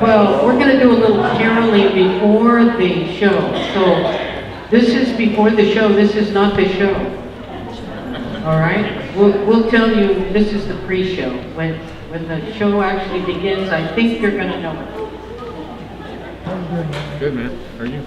Well, we're going to do a little caroling before the show. So this is before the show. This is not the show. All right? We'll tell you this is the pre-show. When the show actually begins, I think you're going to know it. Good, man. How are you?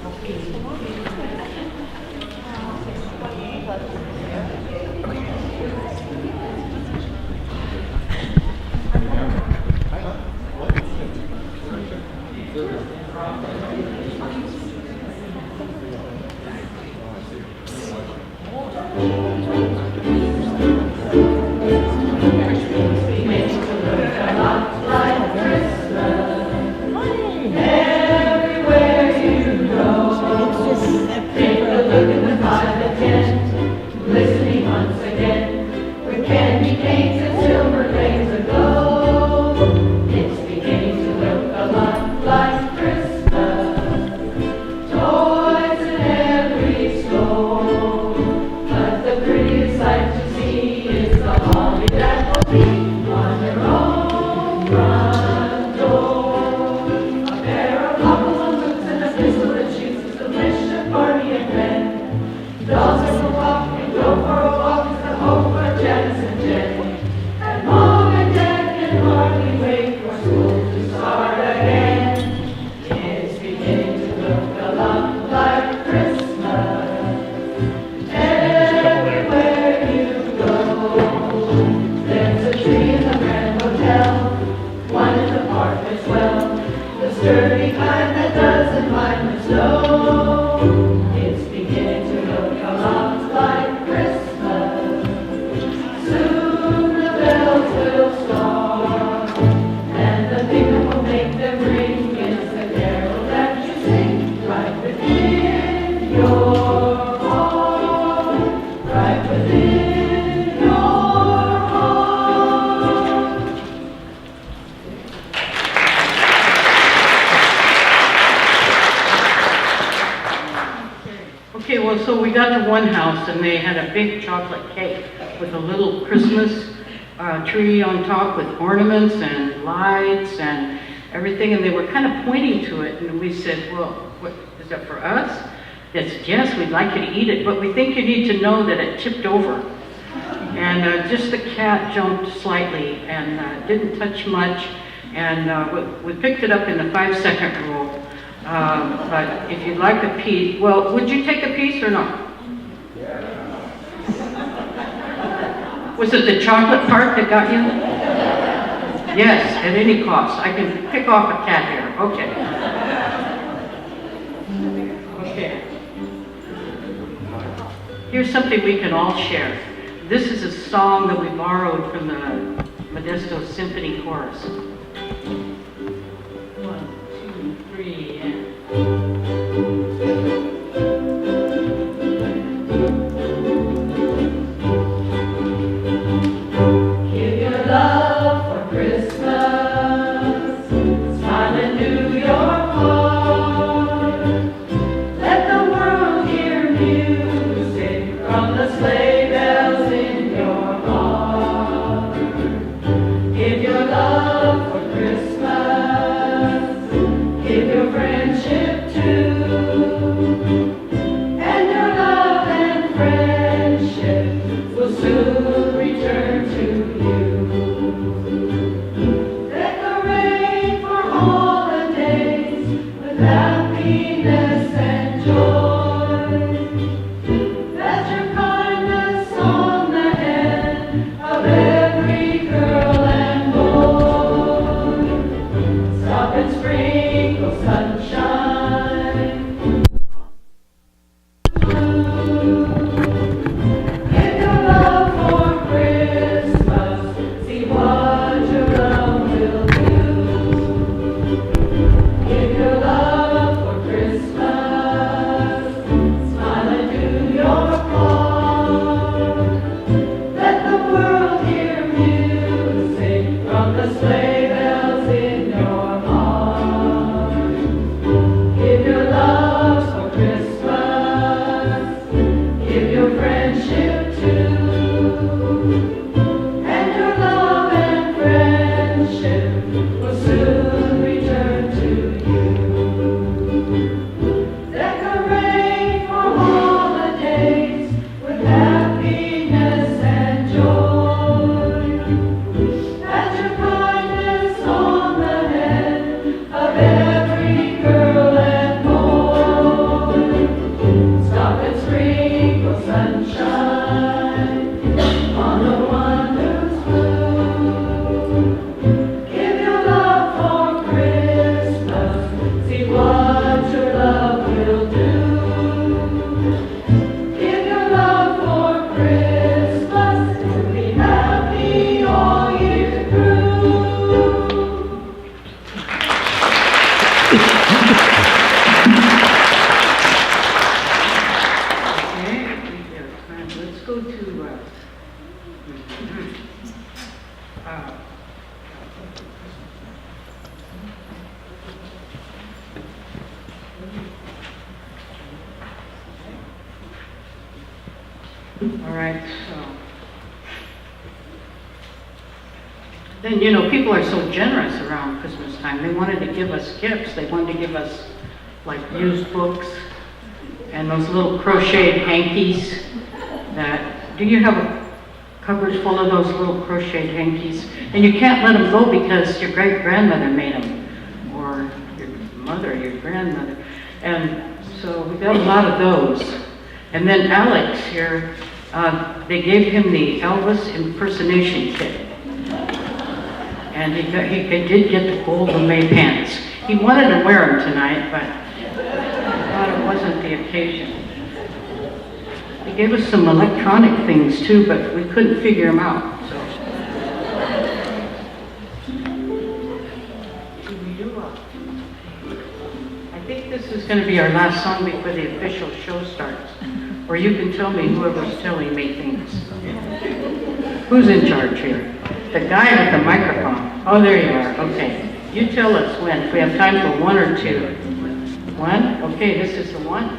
So we got to one house and they had a big chocolate cake with a little Christmas tree on top with ornaments and lights and everything, and they were kind of pointing to it, and we said, well, what, is that for us? They said, yes, we'd like you to eat it, but we think you need to know that it tipped over. And just the cat jumped slightly and didn't touch much, and we picked it up in the 5-second rule. But if you'd like a piece, well, would you take a piece or not? Was it the chocolate part that got you? Yes, at any cost. I can pick off a cat here. Okay. Okay. Here's something we can all share. This is a song that we borrowed from the Modesto Symphony Chorus. 1, 2, 3, and... Christmas. Let's go to, all right, so. Then, you know, people are so generous around Christmas time. They wanted to give us gifts. They wanted to give us, like, used books and those little crocheted hankies that, do you have a cupboard full of those little crocheted hankies? And you can't let them go because your great-grandmother made them, or your mother, your grandmother. And so we got a lot of those. And then Alex here, they gave him the Elvis impersonation kit. And he did get the gold lame pants. He wanted to wear them tonight, but I thought it wasn't the occasion. They gave us some electronic things too, but we couldn't figure them out. So, I think this is going to be our last song before the official show starts. Or you can tell me whoever's telling me things. Who's in charge here? The guy with the microphone. Oh, there you are. Okay. You tell us when. If we have time for one or two. One? Okay, this is the one.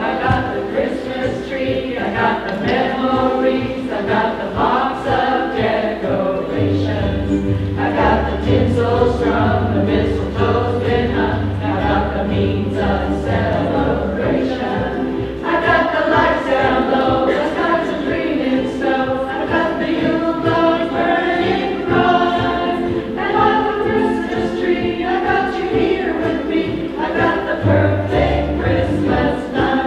I got the Christmas tree, I got the memories, I got the box of decorations, I got the tinsel strung, the mistletoe's been hung, I got the means of celebration, I got the lights down low, the skies are green in snow, I got the Yule log burning bright, and on the Christmas tree, I got you here with me, I got the perfect Christmas night.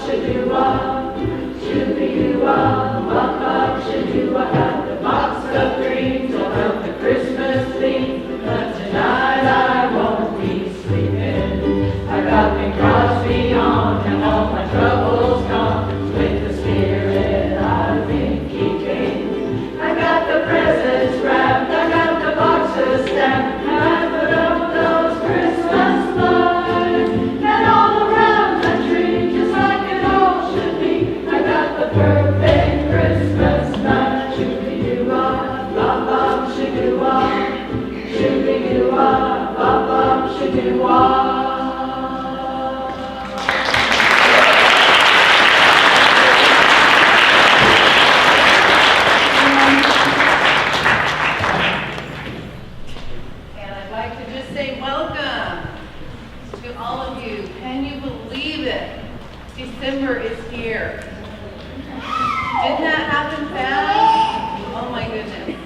Shoo-doo-wah, shoo-doo-wah, bop-bop, shoo-doo-wah. I got the box of dreams, all of the Christmas theme, but tonight I won't be sleeping. I got Bing Crosby on and all my troubles gone, with the spirit I've been keeping. I got the presents wrapped, I got the boxes stacked, I put up those Christmas lights, and all around the tree, just like it all should be, I got the perfect Christmas night. Shoo-doo-wah, bop-bop, shoo-doo-wah, shoo-doo-wah, bop-bop, shoo-doo-wah. And I'd like to just say welcome to all of you. Can you believe it? December is here. Didn't that happen fast? Oh my goodness.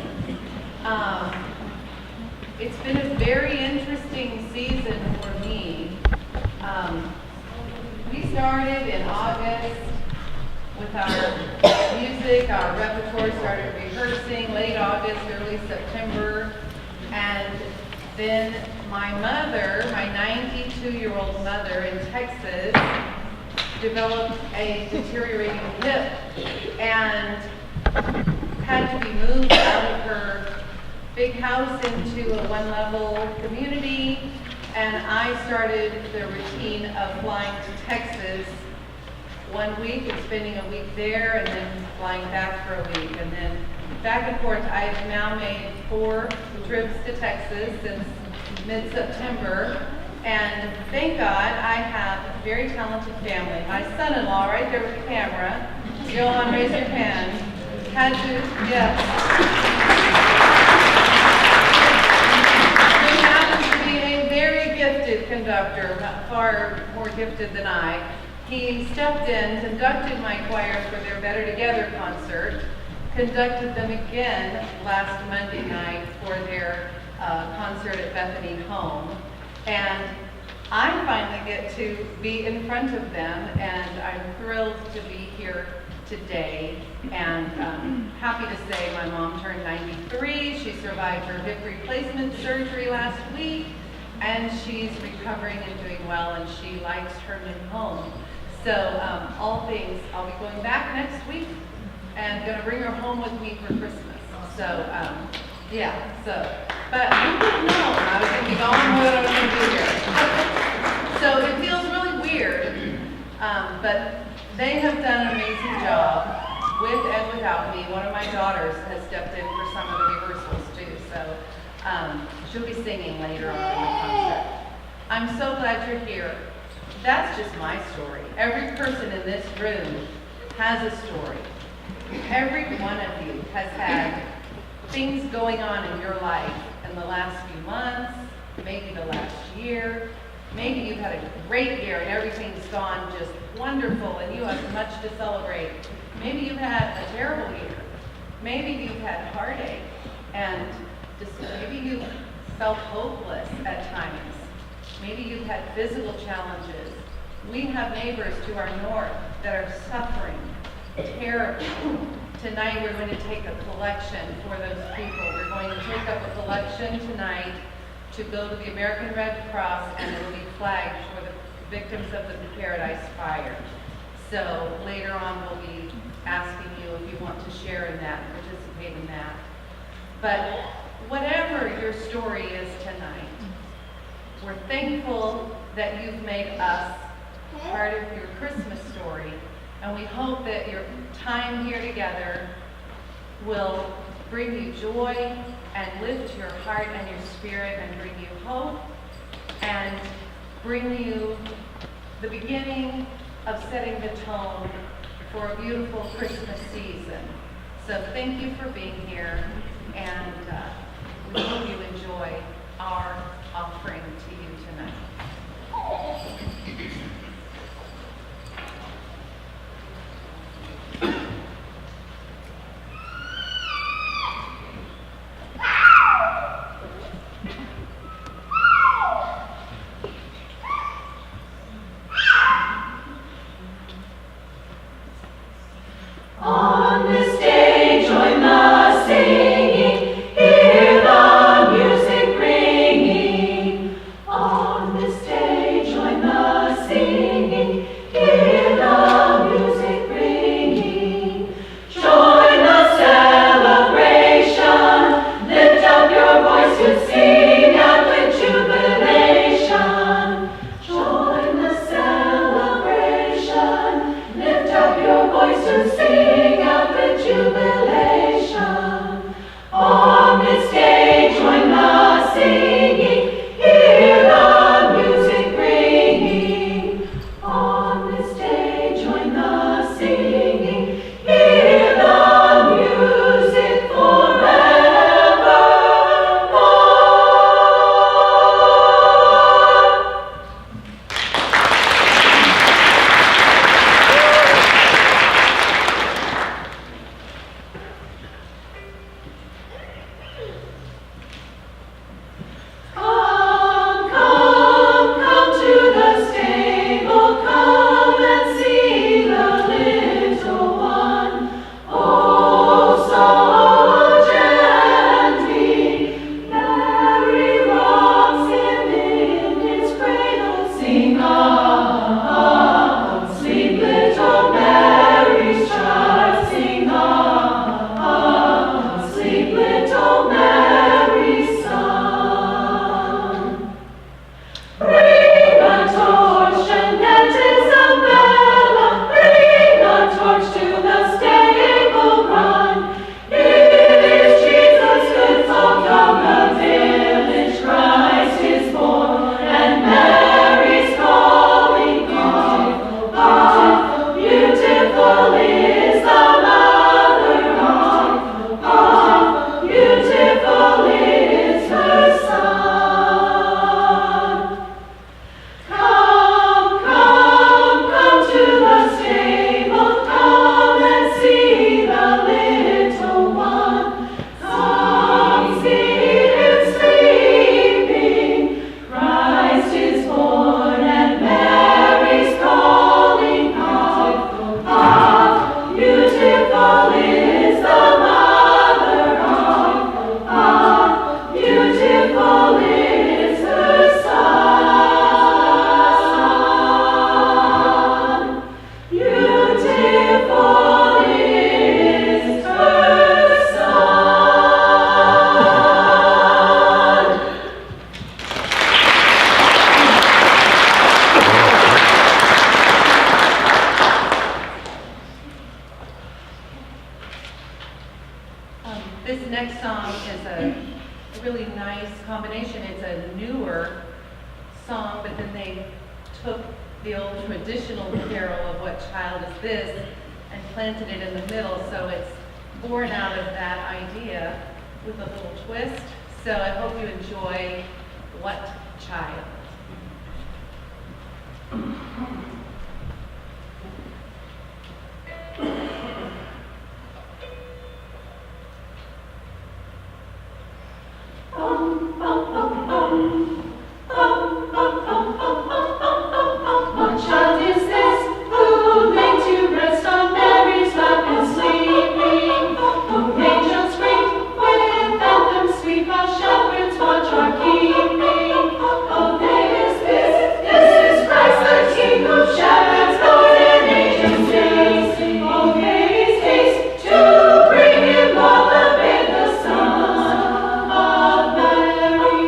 It's been a very interesting season for me. We started in August with our music, our repertoire, started rehearsing late August, early September, and then my mother, my 92-year-old mother in Texas, developed a deteriorating hip and had to be moved out of her big house into a one-level community, and I started the routine of flying to Texas 1 week and spending a week there and then flying back for a week, and then back and forth. I've now made 4 trips to Texas since mid-September, and thank God I have a very talented family. My son-in-law right there with the camera, Johan, raise your hand, had to, yes. He happens to be a very gifted conductor, far more gifted than I. He stepped in, conducted my choir for their Better Together concert, conducted them again last Monday night for their concert at Bethany Home, and I finally get to be in front of them, and I'm thrilled to be here today, and happy to say my mom turned 93. She survived her hip replacement surgery last week, and she's recovering and doing well, and she likes her new home. So all things, I'll be going back next week and gonna bring her home with me for Christmas. So yeah, but who would have known I was gonna be gone, what I was gonna do here. So it feels really weird, but they have done an amazing job with and without me. One of my daughters has stepped in for some of the rehearsals too, so she'll be singing later on in the concert. I'm so glad you're here. That's just my story. Every person in this room has a story. Every one of you has had things going on in your life in the last few months, maybe the last year. Maybe you've had a great year and everything's gone just wonderful and you have much to celebrate. Maybe you've had a terrible year. Maybe you've had heartache and just maybe you've felt hopeless at times. Maybe you've had physical challenges. We have neighbors to our north that are suffering terribly. Tonight we're going to take a collection for those people. We're going to take up a collection tonight to go to the American Red Cross, and it will be flagged for the victims of the Paradise Fire. So later on we'll be asking you if you want to share in that, participate in that. But whatever your story is tonight, we're thankful that you've made us part of your Christmas story, and we hope that your time here together will bring you joy and lift your heart and your spirit and bring you hope and bring you the beginning of setting the tone for a beautiful Christmas season. So thank you for being here, and we hope you enjoy our offering to you tonight. On this day, join the singing. Hear a really nice combination. It's a newer song, but then they took the old traditional carol of What Child Is This and planted it in the middle, so it's born out of that idea with a little twist. So I hope you enjoy What Child. What child is this who made to rest on Mary's lap and sleeping? Whom angels greet with anthems sweet while shepherds watch our keeping? Oh, this is Christ the King whom shepherds guard and angels sing. Oh, haste, haste to bring him all the babe, the Son of Mary.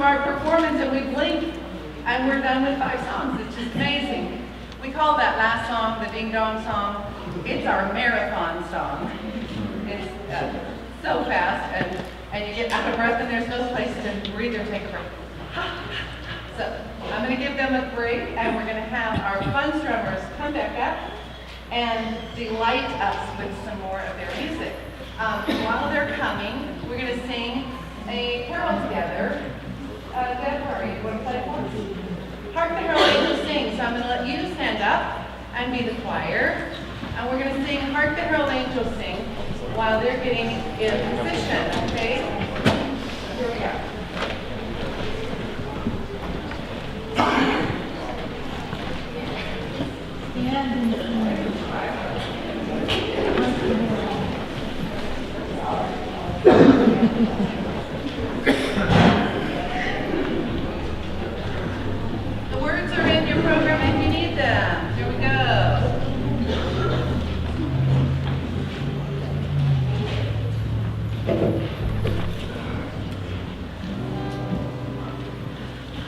our performance and we blink and we're done with 5 songs. It's just amazing. We call that last song the Ding Dong song. It's our marathon song. It's so fast and you get out of breath and there's no place to breathe or take a break. So I'm going to give them a break and we're going to have our FunStrummers come back up and delight us with some more of their music. While they're coming, we're going to sing a carol together. Deborah, you want to play for us? Hark the Herald Angels Sing. So I'm going to let you stand up and be the choir. And we're going to sing Hark the Herald Angels Sing while they're getting in position, okay? Here we go. The words are in your program if you need them. Here we go.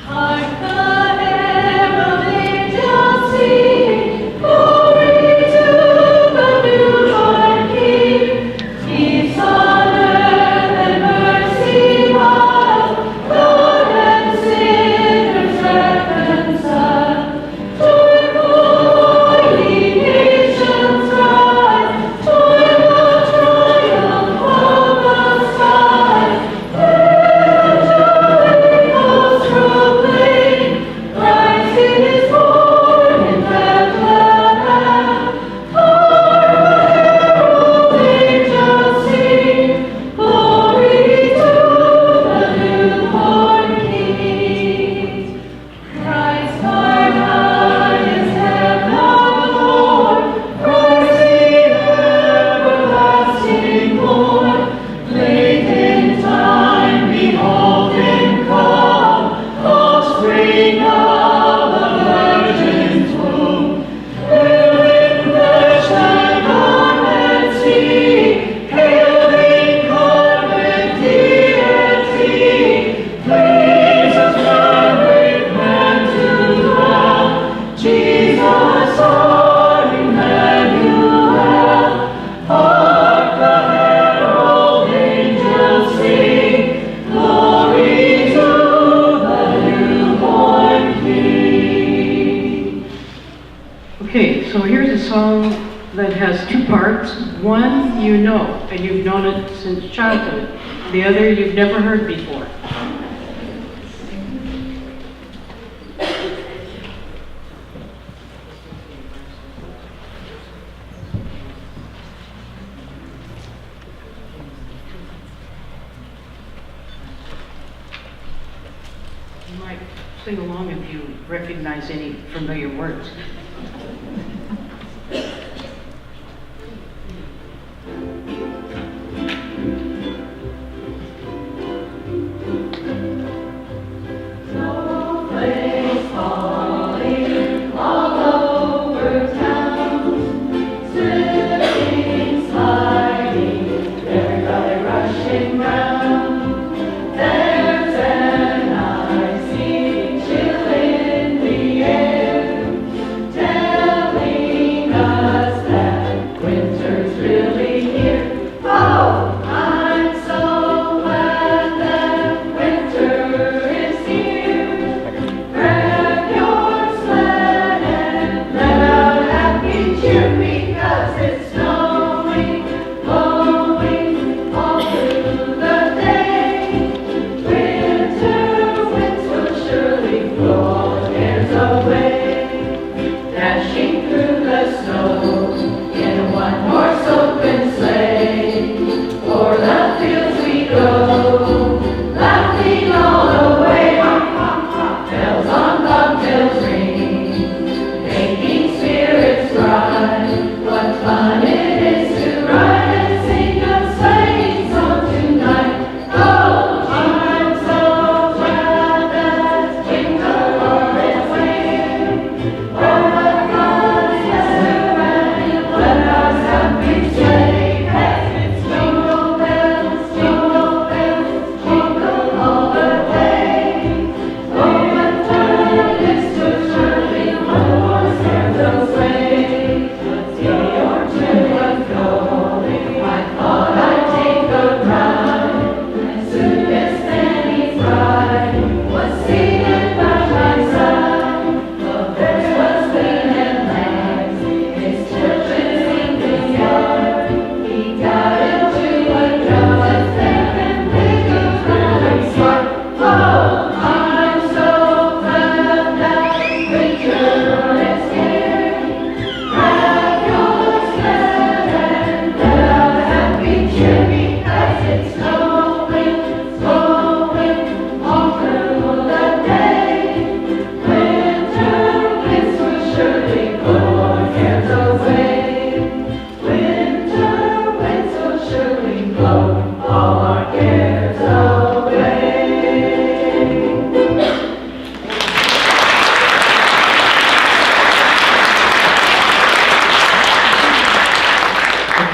Hark the herald angels sing, glory to the newborn King. Peace on earth and mercy mild, God and sinners reconciled. Joyful ye nations rise, joyful triumph of the skies. Proclaim, Christ is born in Bethlehem. Hark the herald angels sing, glory to the newborn King. Christ our God is heaven-born, Christ the everlasting born. Late in time, beholding come, offspring of a virgin's womb. Hail in flesh and garment see, hail incarnate deity. Jesus come with man to dwell, Jesus our Emmanuel. Hark the herald angels sing, glory to the newborn King. Okay, so here's a song that has 2 parts. One you know, and you've known it since childhood. The other you've never heard before. You might sing along if you recognize any familiar words. Snowflakes falling all over town, slipping, sliding, everybody rushing round. There's an icy chill in the air.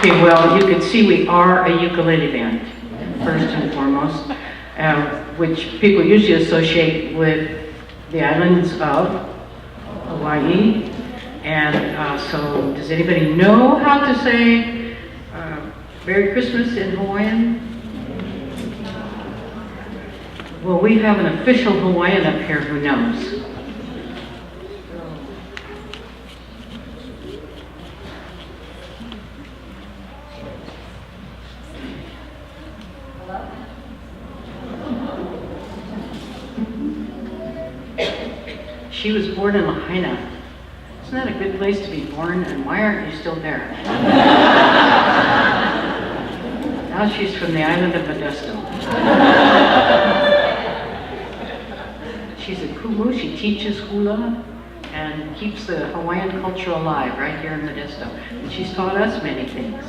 Okay, well, you can see we are a ukulele band, first and foremost, which people usually associate with the islands of Hawaii. And so, does anybody know how to say Merry Christmas in Hawaiian? Well, we have an official Hawaiian up here who knows. She was born in Lahaina. Isn't that a good place to be born? And why aren't you still there? Now she's from the island of Modesto. She's a kumu. She teaches hula and keeps the Hawaiian culture alive right here in Modesto. And she's taught us many things.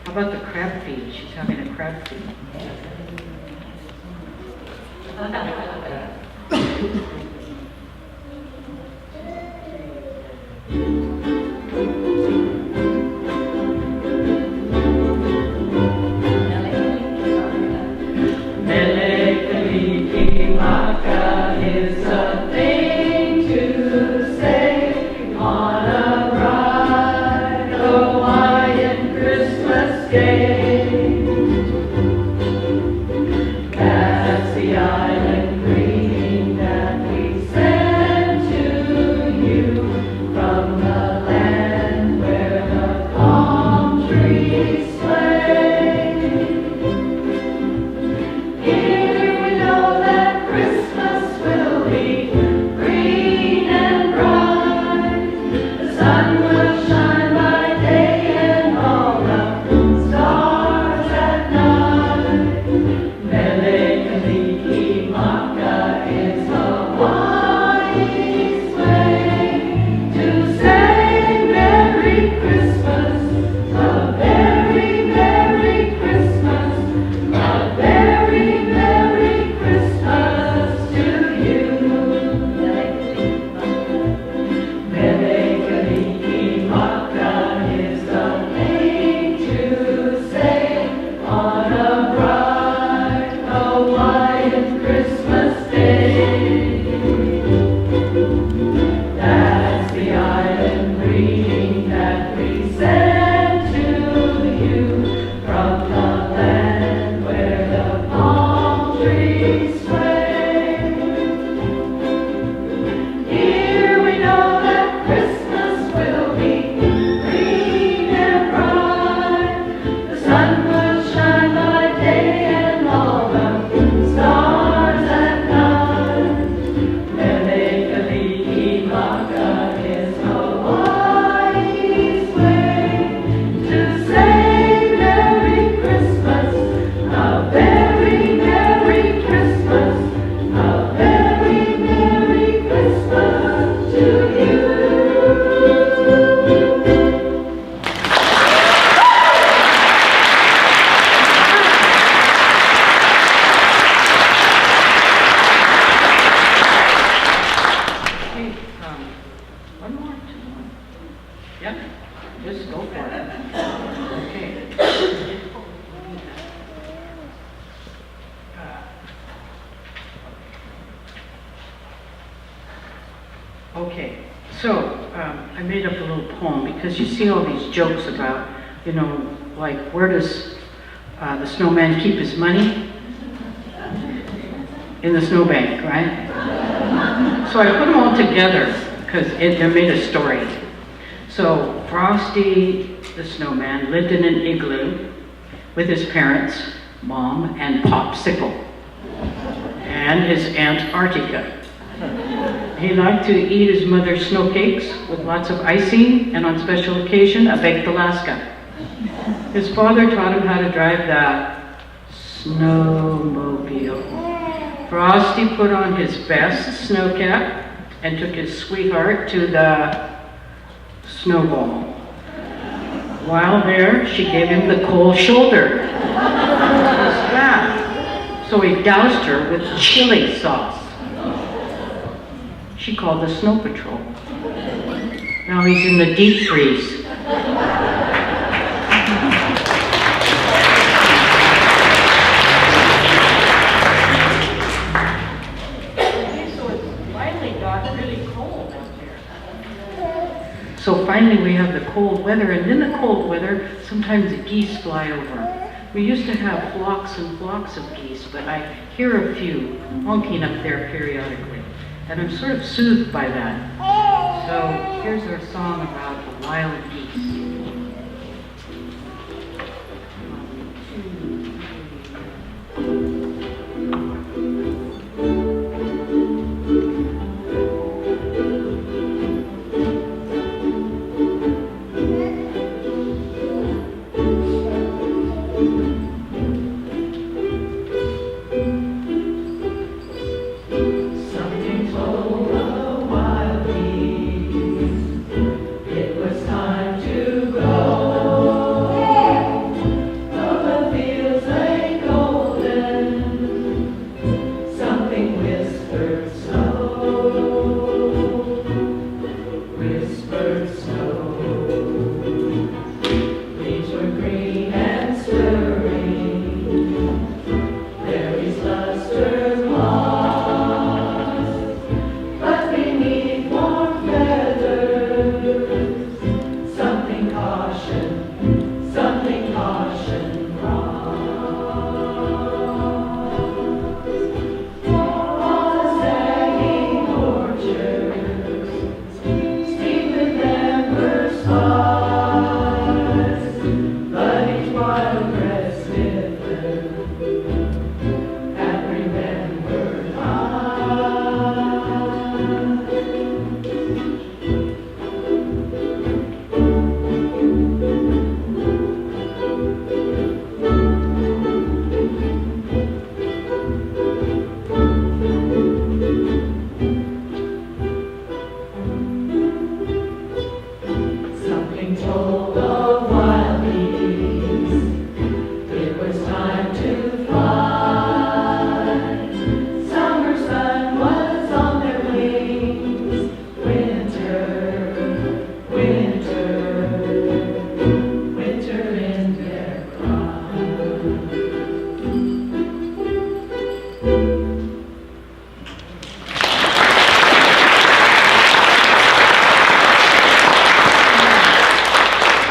How about the crab feed? She's having a crab feed. Is a thing to say on a bright Hawaiian Christmas day. That's the island greeting that we send to you from the land where the palm trees sway. Here we know that Christmas will be green and bright. The sun will shine by day and all the stars at night. Mele Kaliki Maka is Hawaii's way to say Merry Christmas, a very Merry Christmas, a very Merry Christmas to you. Mele Kaliki Maka is the thing to say on a bright Hawaiian Christmas day. That's the island greeting that we send to you from the land where the palm trees sway. Here we know that Christmas will be green and bright. The sun will shine by day and all the stars at night. Mele Kaliki Maka is Hawaii's way to say Merry Christmas, a very Merry Christmas, a very Merry Christmas to you. Okay, one more, two more. Yep, just go for it. Okay. Okay, so I made up a little poem because you see all these jokes about, like where does the snowman keep his money? In the snowbank, right? So I put them all together because they made a story. So Frosty the snowman lived in an igloo with his parents, Mom and Popsicle, and his Aunt Artica. He liked to eat his mother's snow cakes with lots of icing, and on special occasion, a baked Alaska. His father taught him how to drive the snowmobile. Frosty put on his best snow cap and took his sweetheart to the snowball. While there, she gave him the cold shoulder. What's that? So he doused her with chili sauce. She called the Snow Patrol. Now he's in the deep freeze. So finally we have the cold weather, and in the cold weather, sometimes the geese fly over. We used to have flocks and flocks of geese, but I hear a few honking up there periodically, and I'm sort of soothed by that. So here's our song about the wild geese.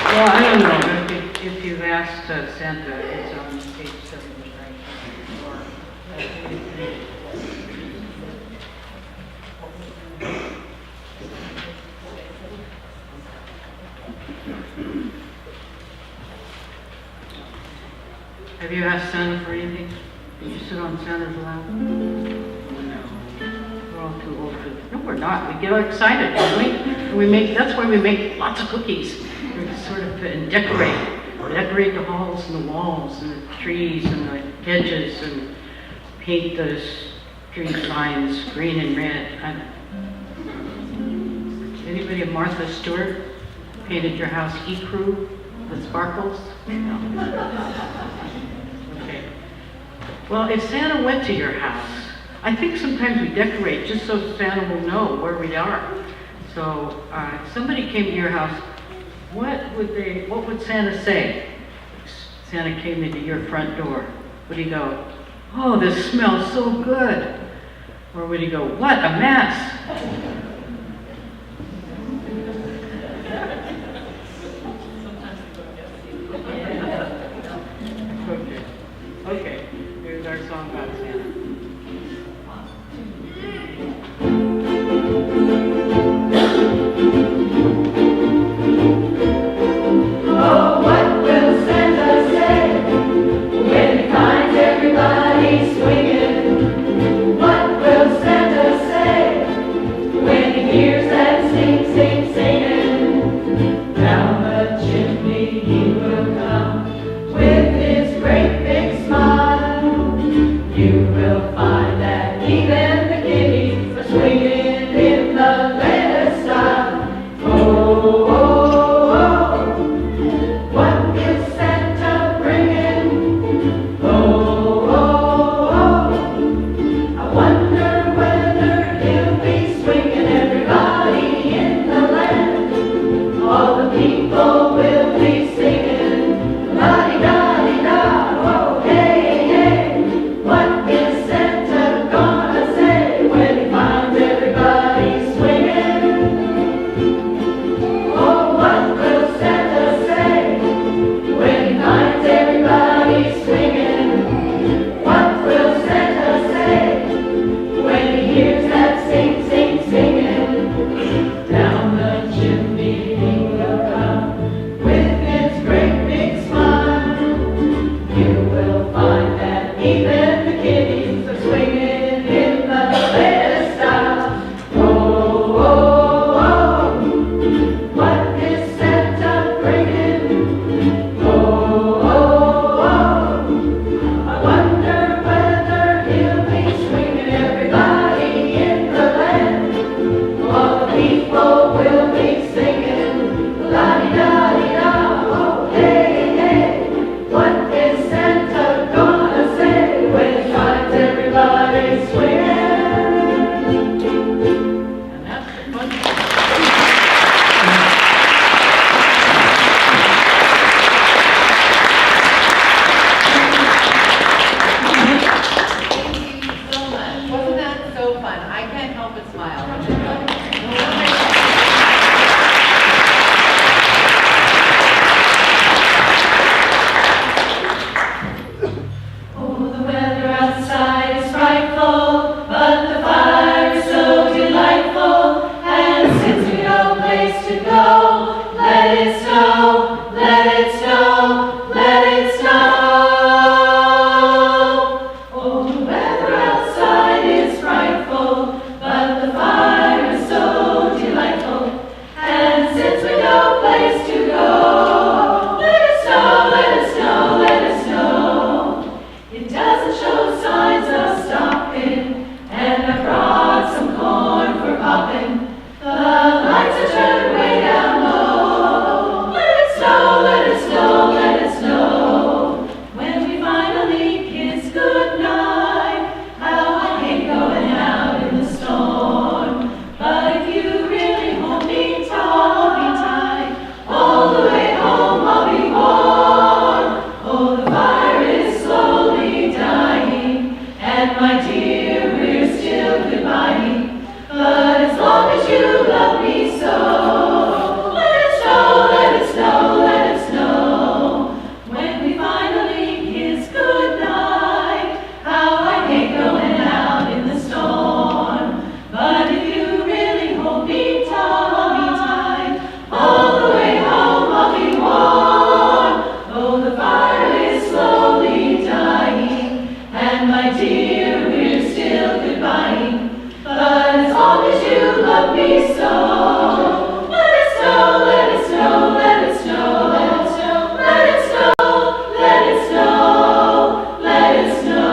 Well, I don't know, if you've asked Santa, it's on page 7, Have you asked Santa for anything? Did you sit on Santa's lap? No. We're all too old for that. No, we're not. We get all excited, don't we? And that's why we make lots of cookies. We sort of decorate the halls and the walls and the trees and the hedges and paint those tree signs green and red. Anybody of Martha Stewart painted your house ecru with sparkles? No. Okay. Well, if Santa went to your house, I think sometimes we decorate just so Santa will know where we are. So if somebody came to your house, what would Santa say? Santa came into your front door. Would he go, "Oh, this smells so good"? Or would he go, "What a mess"? Okay, here's our song about Santa. Oh, what will Santa say when he finds everybody swinging? What will Santa say can't help but smile. Oh, the weather outside is frightful, but the fire is so delightful. And since we no place to go, let it snow, let it snow, let it snow. Oh, the weather outside is frightful, but the fire is so delightful. And since we no place to go, let it snow, let it snow, let it snow. It doesn't show signs of stopping, and I brought some corn for popping. The lights are turned way down low. Let it snow, let it snow, let it snow. When we finally kiss goodnight, how I hate going out in the storm. But if you really hold me tight, all the way home I'll be warm. Oh, the fire is slowly dying, and my dear, we're still goodbying. But as long as you love me so, let it snow, let it snow, let it snow. When we finally kiss goodnight, how I hate going out in the storm. But if you really hold me tight, all the way home I'll be warm. Oh, the fire is slowly dying, and my dear, we're still goodbying. But as long as you love me so, let it snow, let it snow, let it snow, let it snow, let it snow, let it snow, let it snow.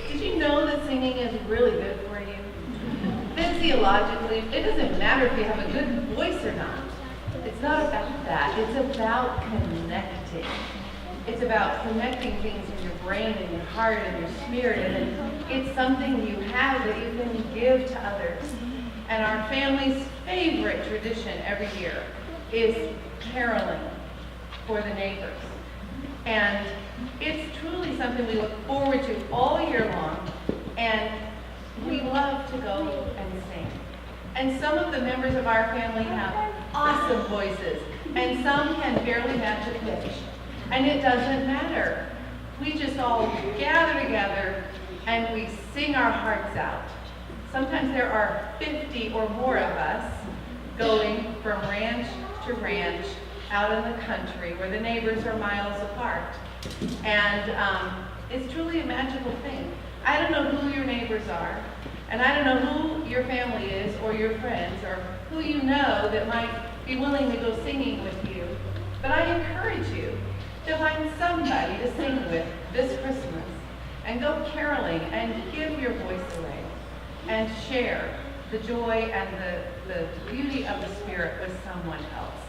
Did you know that singing is really good for you? Physiologically, it doesn't matter if you have a good voice or not. It's not about that. It's about connecting. It's about connecting things in your brain and your heart and your spirit. And it's something you have that you can give to others. And our family's favorite tradition every year is caroling for the neighbors. And it's truly something we look forward to all year long, and we love to go and sing. And some of the members of our family have awesome voices, and some can barely match a pitch. And it doesn't matter. We just all gather together and we sing our hearts out. Sometimes there are 50 or more of us going from ranch to ranch out in the country where the neighbors are miles apart. And it's truly a magical thing. I don't know who your neighbors are, and I don't know who your family is or your friends or who you know that might be willing to go singing with you, but I encourage you to find somebody to sing with this Christmas and go caroling and give your voice away and share the joy and the beauty of the Spirit with someone else.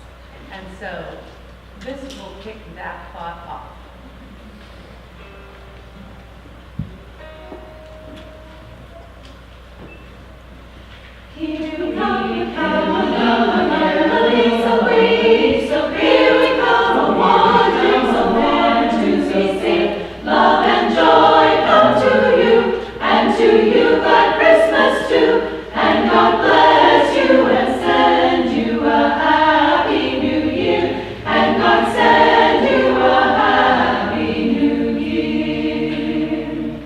And so this will kick that thought off. Here we come, so free, so free. Here we come, a wandering, so fair to be seen. Love and joy come to you, and to you glad Christmas too. And God bless you and send you a happy new year. And God send you a happy new year.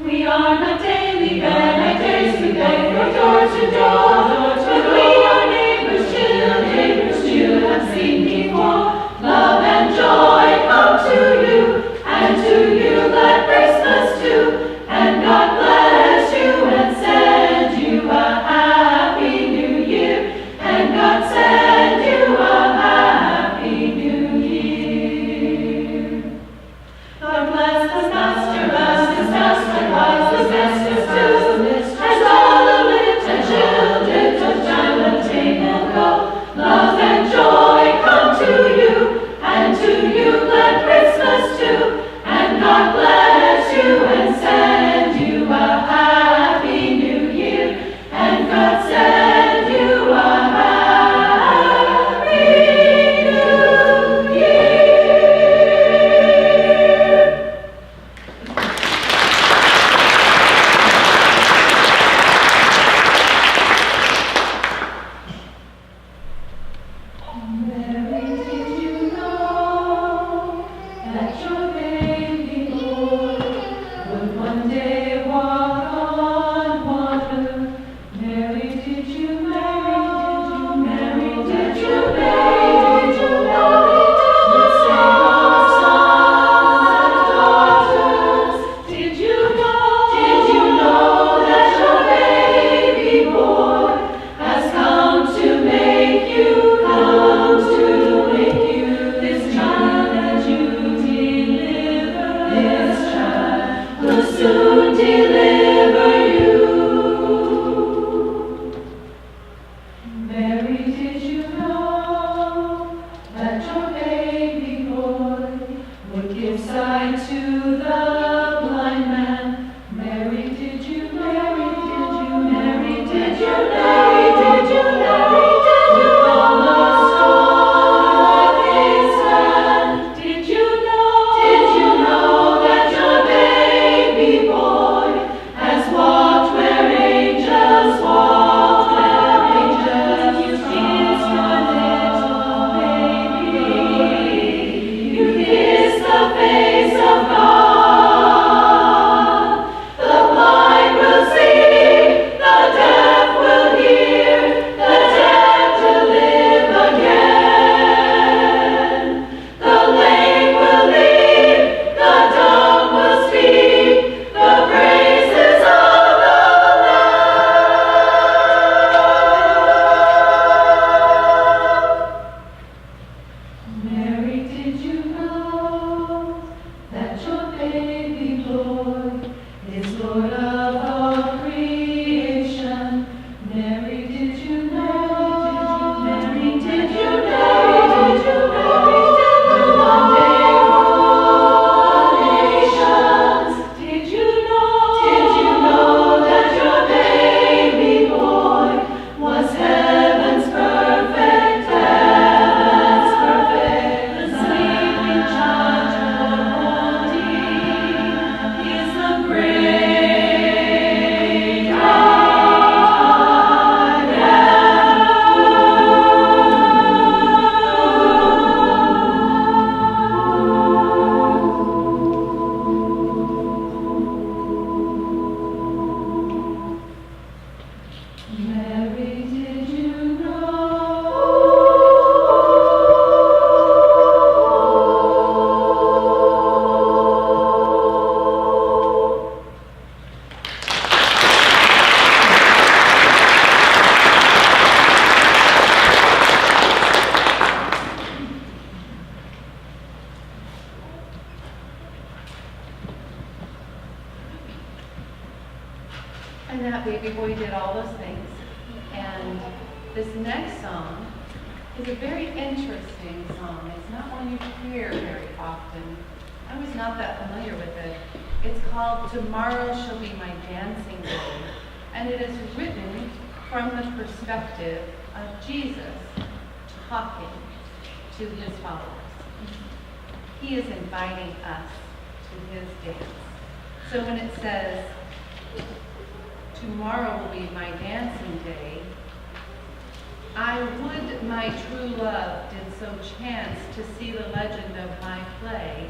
We are not daily bread, not days we beg from door to door, but we are neighbors you have seen before. Love and joy come to you, and to you glad Christmas too. And God bless you and send you a happy new year. And God send you a happy new year. God bless the master, wives, the masters too, and all the little children. And that baby boy did all those things. And this next song is a very interesting song. It's not one you hear very often. I was not that familiar with it. It's called Tomorrow Shall Be My Dancing Day. And it is written from the perspective of Jesus talking to his followers. He is inviting us to his dance. So when it says, tomorrow will be my dancing day, I would my true love did so chance to see the legend of my play,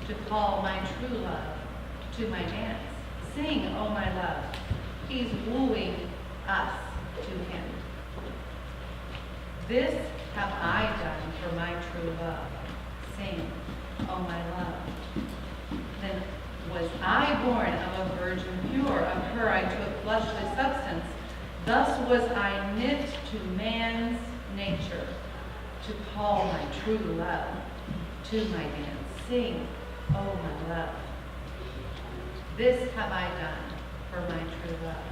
to call my true love to my dance. Sing, oh my love, he's wooing us to him. This have I done for my true love. Sing, oh my love. Then was I born of a virgin pure, of her I took fleshly substance. Thus was I knit to man's nature, to call my true love to my dance. Sing, oh my love. This have I done for my true love.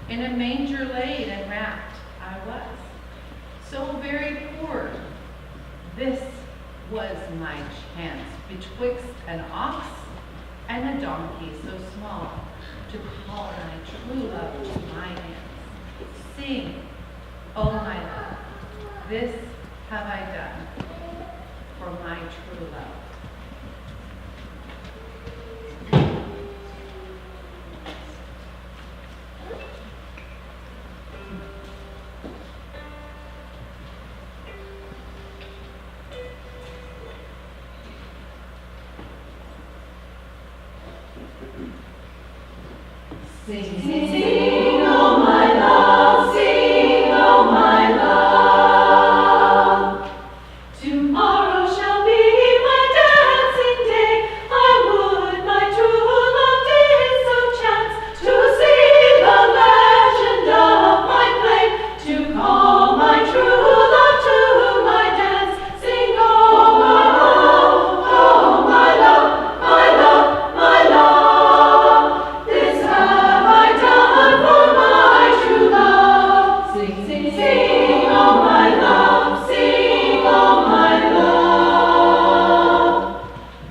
In a manger laid and wrapped I was, so very poor. This was my chance betwixt an ox and a donkey so small, to call my true love to my dance. Sing, oh my love, this have I done for my true love. Sing, sing, sing, oh my love, sing, oh my love. Tomorrow shall be my dancing day. I would my true love did so chance to see the legend of my play, to call my true love to my dance. Sing, oh my love, oh my love, my love, my love. This have I done for my true love. Sing, sing, sing, oh my love, sing, oh my love.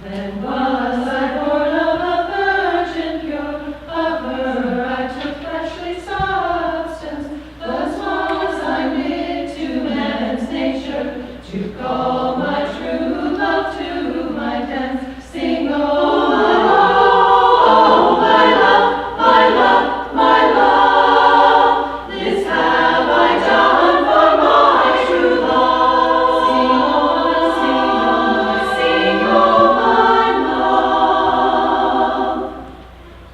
Then was I born of a virgin pure, of her I took fleshly substance. Thus was I knit to man's nature, to call my true love to my dance. Sing, oh my love, oh my love, my love, my love. This have I done for my true love. Sing, oh my love.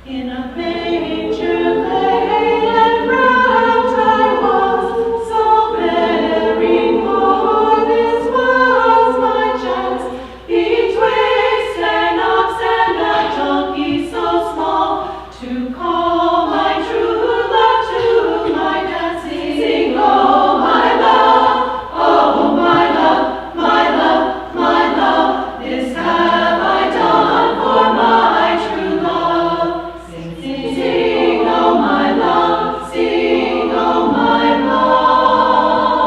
In a manger laid and wrapped I was, so very poor. This was my chance betwixt an ox and a donkey so small, to call my true love to my dance. Sing, oh my love, oh my love, my love, my love. This have I done for my true love. Sing, sing, sing, oh my love, sing, oh my love.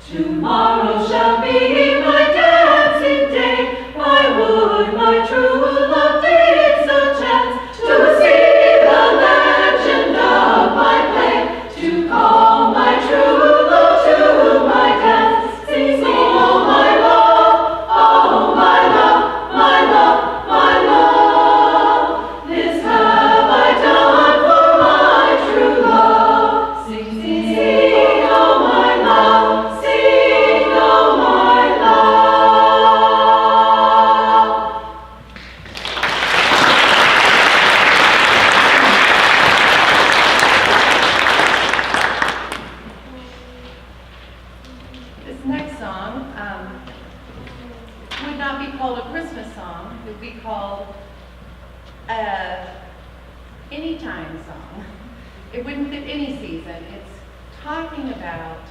Tomorrow shall be my dancing day. I would my true love did so chance to see the legend of my play, to call my true love to my dance. Sing, sing, oh my love, oh my love, my love, my love. This have I done for my true love. Sing, sing, sing, oh my love, sing, oh my love. This next song would not be called a Christmas song. It would be called a anytime song. It wouldn't fit any season. It's talking about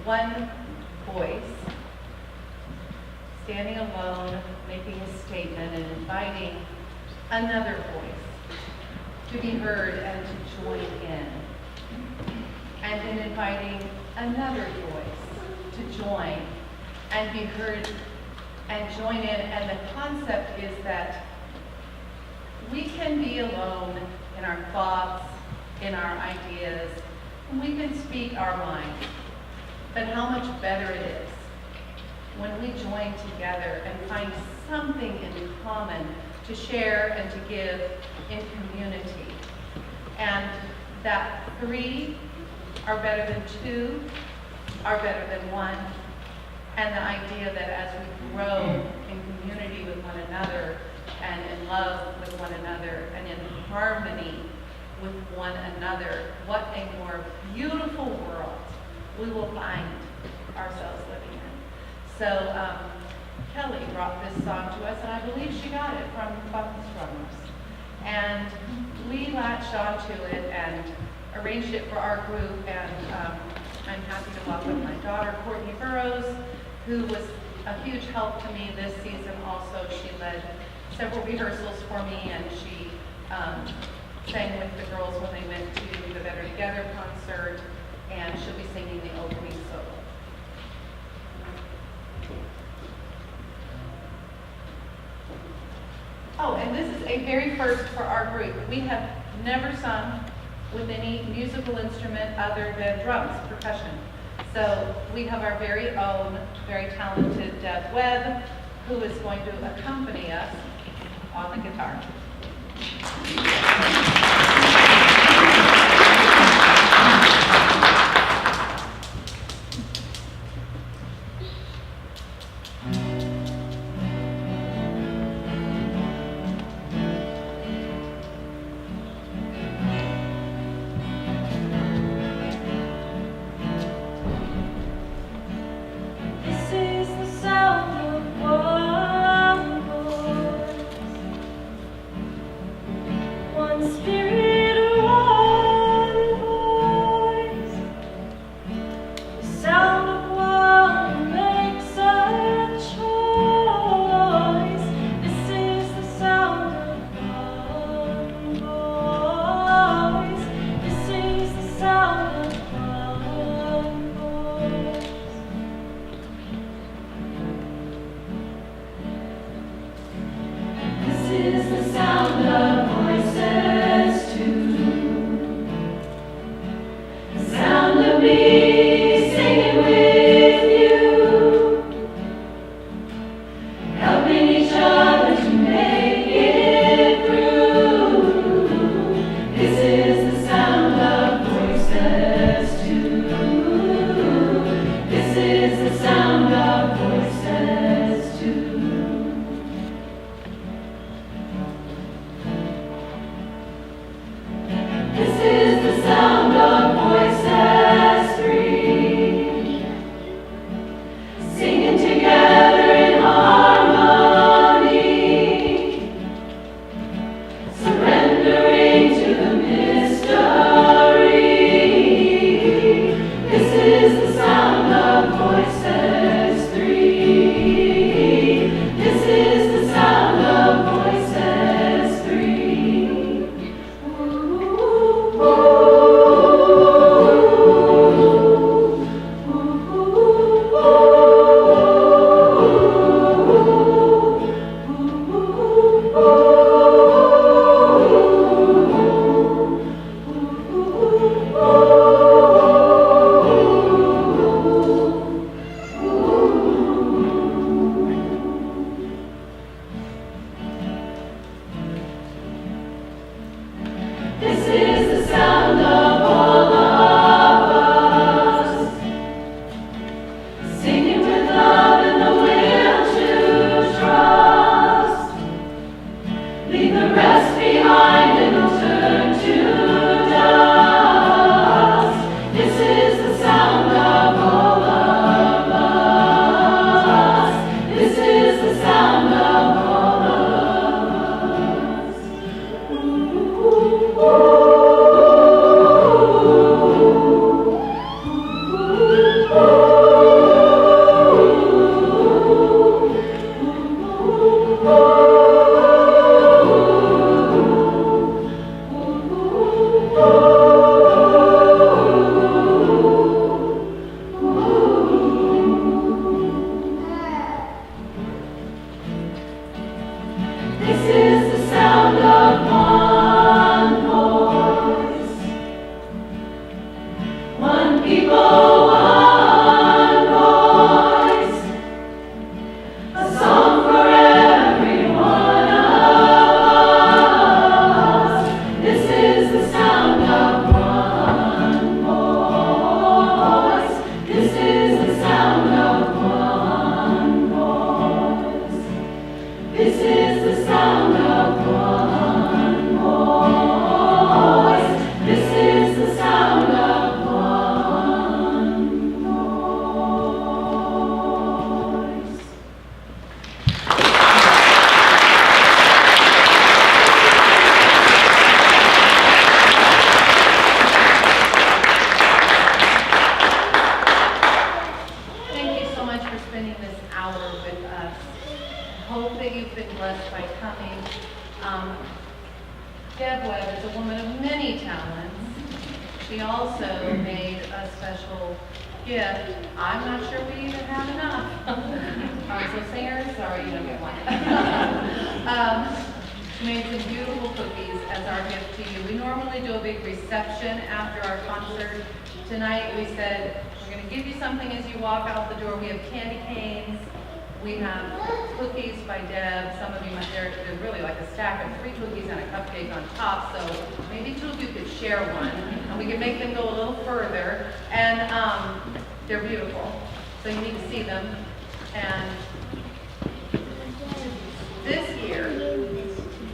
one voice standing alone, making a statement and inviting another voice to be heard and to join in. And then inviting another voice to join and be heard and join in. And the concept is that we can be alone in our thoughts, in our ideas, and we can speak our mind. But how much better it is when we join together and find something in common to share and to give in community. And that 3 are better than 2, are better than 1. And the idea that as we grow in community with one another and in love with one another and in harmony with one another, what a more beautiful world we will find ourselves living in. So Kelly brought this song to us, and I believe she got it from FunStrummers. And we latched onto it and arranged it for our group, and I'm happy to welcome my daughter, Courtney Burrows, who was a huge help to me this season also. She led several rehearsals for me, and she sang with the girls when they went to the Better Together concert, and she'll be singing the opening solo. Oh, and this is a very first for our group. We have never sung with any musical instrument other than drums, percussion. So we have our very own, very talented Deb Webb, who is going to accompany us on the guitar. This is the sound of voices. Webb is a woman of many talents. She also made a special gift. I'm not sure we even have enough. So singers, sorry, you don't get one. She made some beautiful cookies as our gift to you. We normally do a big reception after our concert. Tonight we said, we're going to give you something as you walk out the door. We have candy canes. We have cookies by Deb. Some of you might, they're really like a stack of 3 cookies and a cupcake on top. So maybe 2 of you could share one, and we can make them go a little further. And they're beautiful. So you need to see them. And this year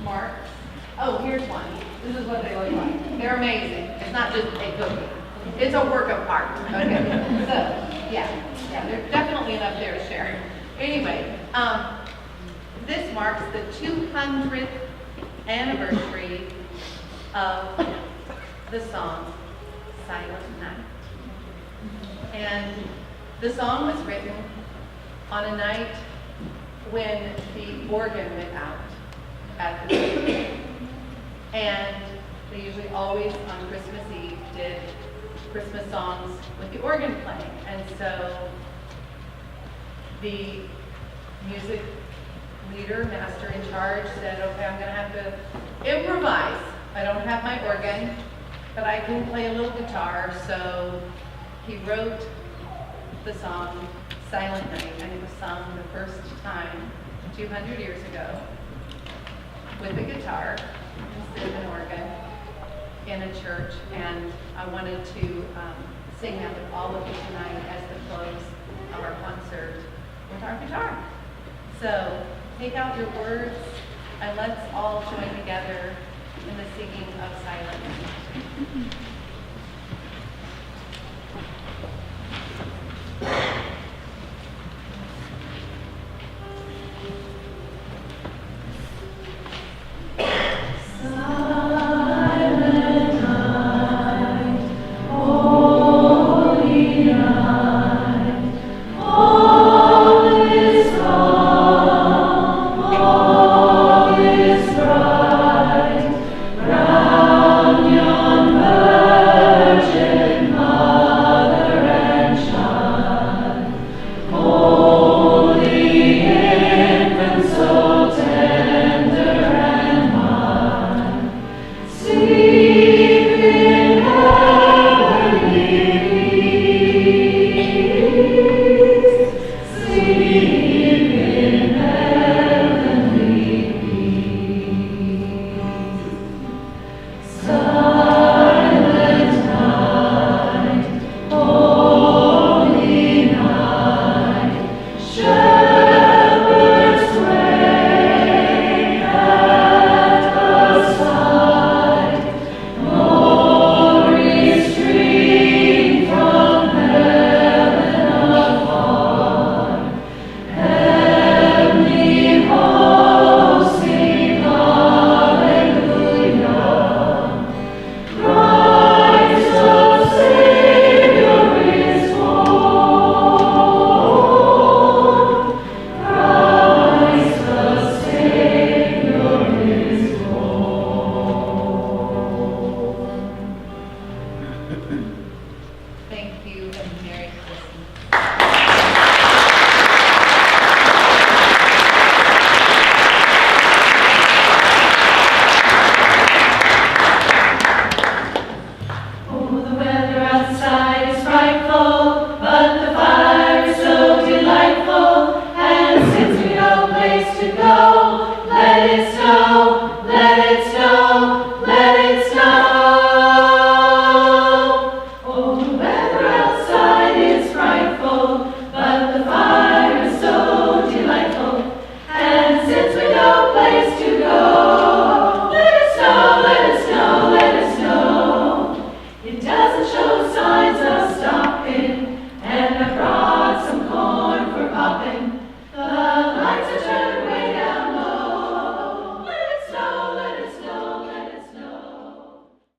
marks. Oh, here's one. This is what they look like. They're amazing. It's not just a cookie. It's a work of art. Okay. So yeah, there's definitely enough there to share. Anyway, this marks the 200th anniversary of the song Silent Night. And the song was written on a night when the organ went out at the church. And they usually always on Christmas Eve did Christmas songs with the organ playing. And so the music leader, master in charge, said, okay, I'm going to have to improvise. I don't have my organ, but I can play a little guitar. So he wrote the song Silent Night, and it was sung the first time 200 years ago with a guitar instead of an organ in a church. And I wanted to sing that with all of you tonight as the close of our concert with our guitar. So take out your words and let's all join together in the singing